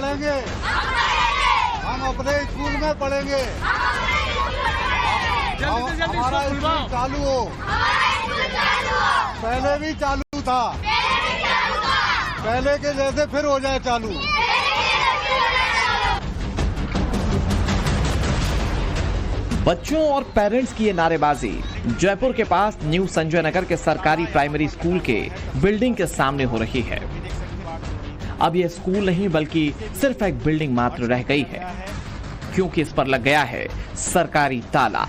पढ़ेंगे, हम अपने स्कूल में पढ़ेंगे। हमारा स्कूल चालू हो। पहले भी चालू था, पहले के जैसे फिर हो जाए चालू। बच्चों और पेरेंट्स की ये नारेबाजी जयपुर के पास न्यू संजय नगर के सरकारी प्राइमरी स्कूल के बिल्डिंग के सामने हो रही है। अब यह स्कूल नहीं बल्कि सिर्फ एक बिल्डिंग मात्र रह गई है, क्योंकि इस पर लग गया है सरकारी ताला।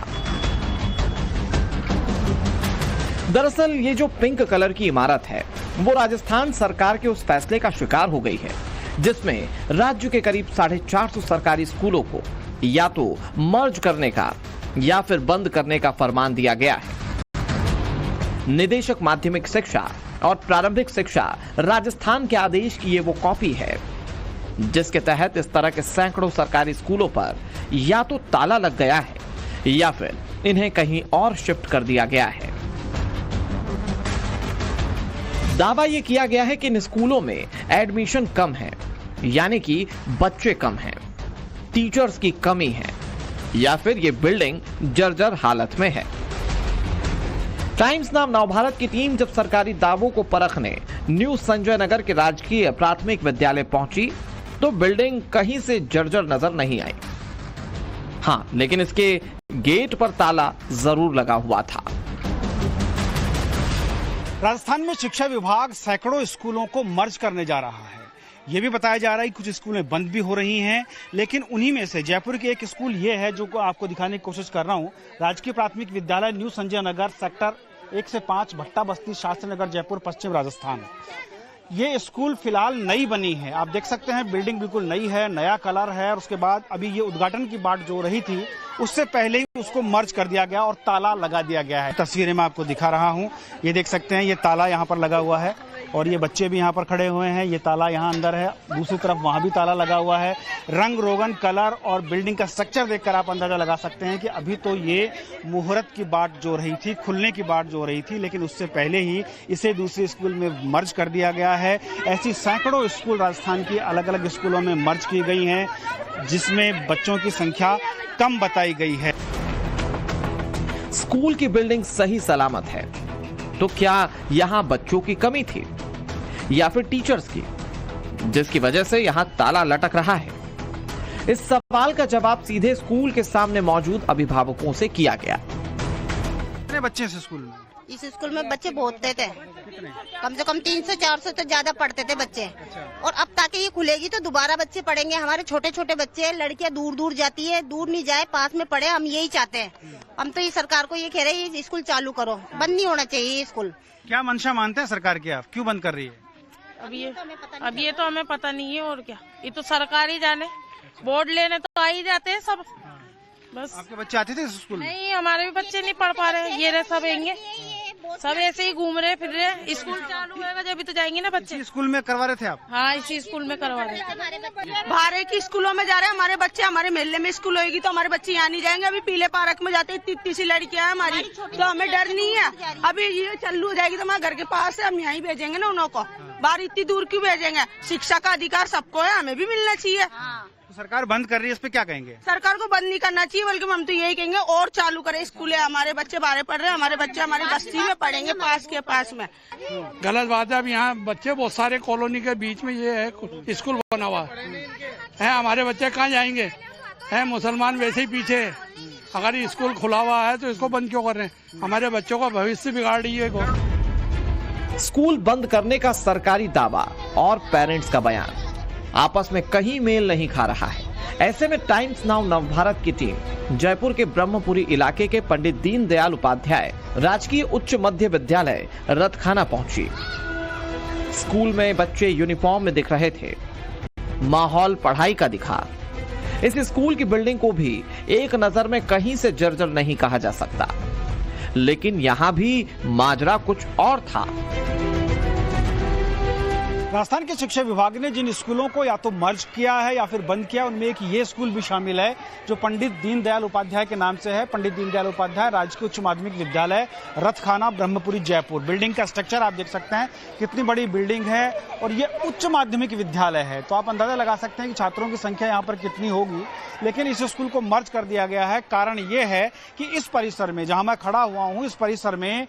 दरअसल ये जो पिंक कलर की इमारत है वो राजस्थान सरकार के उस फैसले का शिकार हो गई है जिसमें राज्य के करीब 450 सरकारी स्कूलों को या तो मर्ज करने का या फिर बंद करने का फरमान दिया गया है। निदेशक माध्यमिक शिक्षा और प्रारंभिक शिक्षा राजस्थान के आदेश की ये वो कॉपी है जिसके तहत इस तरह के सैकड़ों सरकारी स्कूलों पर या तो ताला लग गया है या फिर इन्हें कहीं और शिफ्ट कर दिया गया है। दावा यह किया गया है कि इन स्कूलों में एडमिशन कम है, यानी कि बच्चे कम हैं, टीचर्स की कमी है या फिर ये बिल्डिंग जर्जर हालत में है। टाइम्स नाम नवभारत की टीम जब सरकारी दावों को परखने न्यू संजय नगर के राजकीय प्राथमिक विद्यालय पहुंची तो बिल्डिंग कहीं से जर्जर नजर नहीं आई। हाँ, लेकिन इसके गेट पर ताला जरूर लगा हुआ था। राजस्थान में शिक्षा विभाग सैकड़ों स्कूलों को मर्ज करने जा रहा है। ये भी बताया जा रहा है कि कुछ स्कूलें बंद भी हो रही हैं, लेकिन उन्हीं में से जयपुर के एक स्कूल ये है जो आपको दिखाने की कोशिश कर रहा हूँ। राजकीय प्राथमिक विद्यालय न्यू संजय नगर सेक्टर 1 से 5 भट्टा बस्ती शास्त्री नगर जयपुर पश्चिम राजस्थान। ये स्कूल फिलहाल नई बनी है, आप देख सकते हैं बिल्डिंग बिल्कुल नई है, नया कलर है और उसके बाद अभी ये उद्घाटन की बाट जो रही थी उससे पहले ही उसको मर्ज कर दिया गया और ताला लगा दिया गया है। तस्वीरें मैं आपको दिखा रहा हूँ, ये देख सकते हैं ये ताला यहाँ पर लगा हुआ है और ये बच्चे भी यहाँ पर खड़े हुए हैं। ये ताला यहाँ अंदर है, दूसरी तरफ वहाँ भी ताला लगा हुआ है। रंग रोगन कलर और बिल्डिंग का स्ट्रक्चर देखकर आप अंदाजा लगा सकते हैं कि अभी तो ये मुहूर्त की बाट जो रही थी, खुलने की बाट जो रही थी, लेकिन उससे पहले ही इसे दूसरे स्कूल में मर्ज कर दिया गया है। ऐसी सैकड़ों स्कूल राजस्थान की अलग अलग स्कूलों में मर्ज की गई हैं जिसमें बच्चों की संख्या कम बताई गई है। स्कूल की बिल्डिंग सही सलामत है तो क्या यहां बच्चों की कमी थी या फिर टीचर्स की, जिसकी वजह से यहां ताला लटक रहा है? इस सवाल का जवाब सीधे स्कूल के सामने मौजूद अभिभावकों से किया गया। कितने बच्चे इस स्कूल में? इस स्कूल में बच्चे बहुत थे, कम से कम 300-400 तो ज्यादा पढ़ते थे बच्चे। और अब ताकि ये खुलेगी तो दोबारा बच्चे पढ़ेंगे। हमारे छोटे छोटे बच्चे, लड़कियां दूर दूर जाती है, दूर नहीं जाए, पास में पढ़े, हम यही चाहते हैं। हम तो ये सरकार को ये कह रहे हैं स्कूल चालू करो, बंद नहीं होना चाहिए ये स्कूल। क्या मंशा मानते हैं सरकार की, आप क्यों बंद कर रही है? अब ये तो हमें पता नहीं है और क्या, ये तो सरकार ही जाने। बोर्ड लेने तो आ ही जाते हैं सब, बस। आपके बच्चे आते थे इस स्कूल में? नहीं, हमारे भी बच्चे नहीं पढ़ पा रहे हैं। ये रहे सब आएंगे, सब ऐसे ही घूम रहे फिर रहे। स्कूल चालू होगा जब तो जाएंगे ना बच्चे। इसी स्कूल में करवा रहे थे आप? हाँ, इसी स्कूल में करवा रहे थे। बाहर की स्कूलों में जा रहे हैं हमारे बच्चे। हमारे मेले में स्कूल होगी तो हमारे बच्चे यहाँ नहीं जाएंगे। अभी पीले पार्क में जाते, इतनी सी लड़कियां हैं हमारी, तो हमें डर नहीं है। अभी ये चालू हो जाएगी तो हमारे घर के पास है, हम यहाँ ही भेजेंगे ना उन्हों को। बाहर इतनी दूर क्यों भेजेंगे? शिक्षा का अधिकार सबको है, हमें भी मिलना चाहिए। तो सरकार बंद कर रही है, इस पे क्या कहेंगे? सरकार को बंद नहीं करना चाहिए, बल्कि हम तो यही कहेंगे और चालू करें स्कूलें। हमारे बच्चे बाहर पढ़ रहे हैं, हमारे बच्चे हमारी बस्ती में पढ़ेंगे, पास के पास में। गलत बात है। अब यहाँ बच्चे बहुत सारे कॉलोनी के बीच में ये है स्कूल बना हुआ है, हमारे बच्चे कहाँ जाएंगे? है मुसलमान वैसे ही पीछे। अगर ये स्कूल खुला हुआ है तो इसको बंद क्यों कर रहे हैं? हमारे बच्चों का भविष्य बिगाड़ रही है। स्कूल बंद करने का सरकारी दावा और पेरेंट्स का बयान आपस में कहीं मेल नहीं खा रहा है। ऐसे में टाइम्स नाउ नवभारत की टीम जयपुर के ब्रह्मपुरी इलाके के पंडित दीनदयाल उपाध्याय राजकीय उच्च मध्य विद्यालय रतखाना पहुंची। स्कूल में बच्चे यूनिफॉर्म में दिख रहे थे, माहौल पढ़ाई का दिखा। इस स्कूल की बिल्डिंग को भी एक नजर में कहीं से जर्जर नहीं कहा जा सकता, लेकिन यहां भी माजरा कुछ और था। राजस्थान के शिक्षा विभाग ने जिन स्कूलों को या तो मर्ज किया है या फिर बंद किया, उनमें एक ये स्कूल भी शामिल है जो पंडित दीनदयाल उपाध्याय के नाम से है। पंडित दीनदयाल उपाध्याय राजकीय उच्च माध्यमिक विद्यालय, रथखाना, ब्रह्मपुरी, जयपुर। बिल्डिंग का स्ट्रक्चर आप देख सकते हैं, कितनी बड़ी बिल्डिंग है और ये उच्च माध्यमिक विद्यालय है, तो आप अंदाजा लगा सकते हैं कि छात्रों की संख्या यहाँ पर कितनी होगी। लेकिन इस स्कूल को मर्ज कर दिया गया है। कारण ये है कि इस परिसर में, जहां मैं खड़ा हुआ हूं, इस परिसर में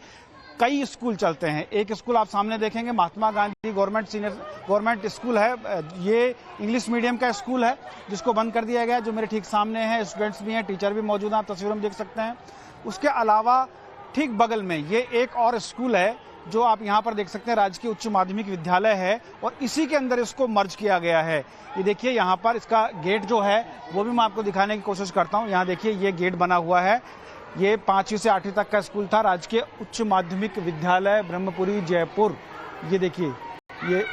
कई स्कूल चलते हैं। एक स्कूल आप सामने देखेंगे, महात्मा गांधी गवर्नमेंट स्कूल है। ये इंग्लिश मीडियम का स्कूल है जिसको बंद कर दिया गया, जो मेरे ठीक सामने है। स्टूडेंट्स भी हैं, टीचर भी मौजूद हैं, आप तस्वीरों में देख सकते हैं। उसके अलावा ठीक बगल में ये एक और स्कूल है जो आप यहाँ पर देख सकते हैं, राजकीय उच्च माध्यमिक विद्यालय है और इसी के अंदर इसको मर्ज किया गया है। ये देखिए, यहाँ पर इसका गेट जो है वो भी मैं आपको दिखाने की कोशिश करता हूँ। यहाँ देखिए, ये गेट बना हुआ है। ये 5वीं से 8वीं तक का स्कूल था, राजकीय उच्च माध्यमिक विद्यालय ब्रह्मपुरी, जयपुर। ये देखिए, ये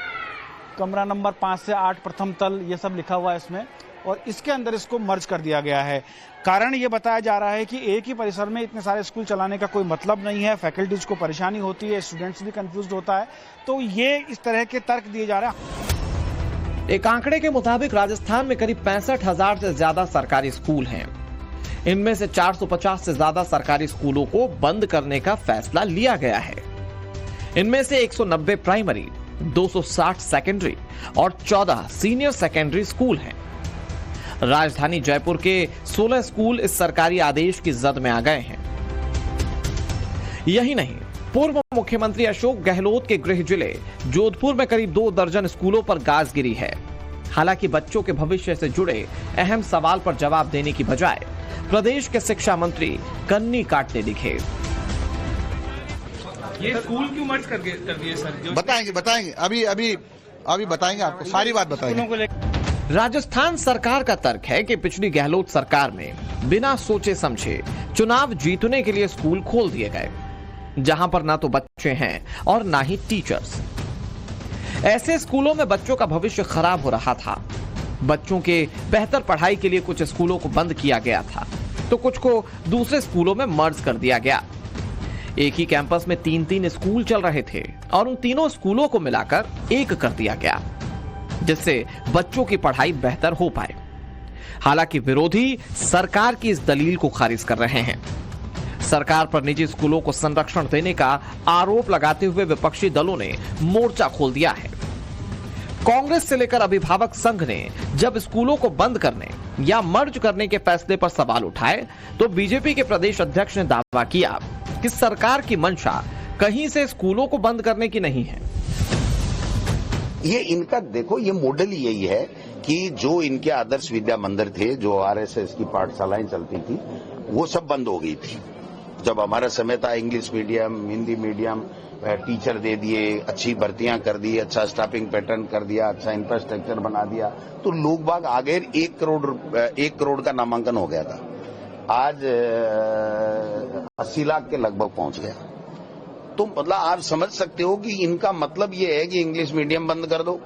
कमरा नंबर 5 से 8, प्रथम तल, ये सब लिखा हुआ है इसमें, और इसके अंदर इसको मर्ज कर दिया गया है। कारण ये बताया जा रहा है कि एक ही परिसर में इतने सारे स्कूल चलाने का कोई मतलब नहीं है। फैकल्टीज को परेशानी होती है, स्टूडेंट्स भी कंफ्यूज होता है, तो ये इस तरह के तर्क दिए जा रहे हैं। एक आंकड़े के मुताबिक राजस्थान में करीब 65,000 से ज्यादा सरकारी स्कूल हैं। इनमें से 450 से ज्यादा सरकारी स्कूलों को बंद करने का फैसला लिया गया है। इनमें से 190 प्राइमरी, 260 सेकेंडरी और 14 सीनियर सेकेंडरी स्कूल हैं। राजधानी जयपुर के 16 स्कूल इस सरकारी आदेश की जद में आ गए हैं। यही नहीं, पूर्व मुख्यमंत्री अशोक गहलोत के गृह जिले जोधपुर में करीब 2 दर्जन स्कूलों पर गाज गिरी है। हालांकि बच्चों के भविष्य से जुड़े अहम सवाल पर जवाब देने की बजाय प्रदेश के शिक्षा मंत्री कन्नी काटते दिखे। ये स्कूल क्यों मर्ज कर दिए सर? बताएंगे अभी बताएंगे आपको, सारी बात बताएंगे। राजस्थान सरकार का तर्क है कि पिछली गहलोत सरकार में बिना सोचे समझे चुनाव जीतने के लिए स्कूल खोल दिए गए, जहां पर ना तो बच्चे हैं और ना ही टीचर्स। ऐसे स्कूलों में बच्चों का भविष्य खराब हो रहा था। बच्चों के बेहतर पढ़ाई के लिए कुछ स्कूलों को बंद किया गया था, तो कुछ को दूसरे स्कूलों में मर्ज कर दिया गया। एक ही कैंपस में 3-3 स्कूल चल रहे थे और उन तीनों स्कूलों को मिलाकर एक कर दिया गया, जिससे बच्चों की पढ़ाई बेहतर हो पाए। हालांकि विरोधी सरकार की इस दलील को खारिज कर रहे हैं। सरकार पर निजी स्कूलों को संरक्षण देने का आरोप लगाते हुए विपक्षी दलों ने मोर्चा खोल दिया है। कांग्रेस से लेकर अभिभावक संघ ने जब स्कूलों को बंद करने या मर्ज करने के फैसले पर सवाल उठाए, तो बीजेपी के प्रदेश अध्यक्ष ने दावा किया कि सरकार की मंशा कहीं से स्कूलों को बंद करने की नहीं है। ये इनका देखो, ये मॉडल ही यही है कि जो इनके आदर्श विद्या मंदिर थे, जो आरएसएस की पाठशालाएं चलती थी, वो सब बंद हो गई थी। जब हमारा समय था, English medium, Hindi medium, teacher दे दिए, अच्छी भर्तियां कर दी, अच्छा स्टाफिंग पैटर्न कर दिया, अच्छा इंफ्रास्ट्रक्चर बना दिया, तो लोग बाग आ गए। 1 करोड़ का नामांकन हो गया था, आज 80 लाख के लगभग पहुंच गया। तो मतलब आप समझ सकते हो कि इनका मतलब ये है कि इंग्लिश मीडियम बंद कर दो,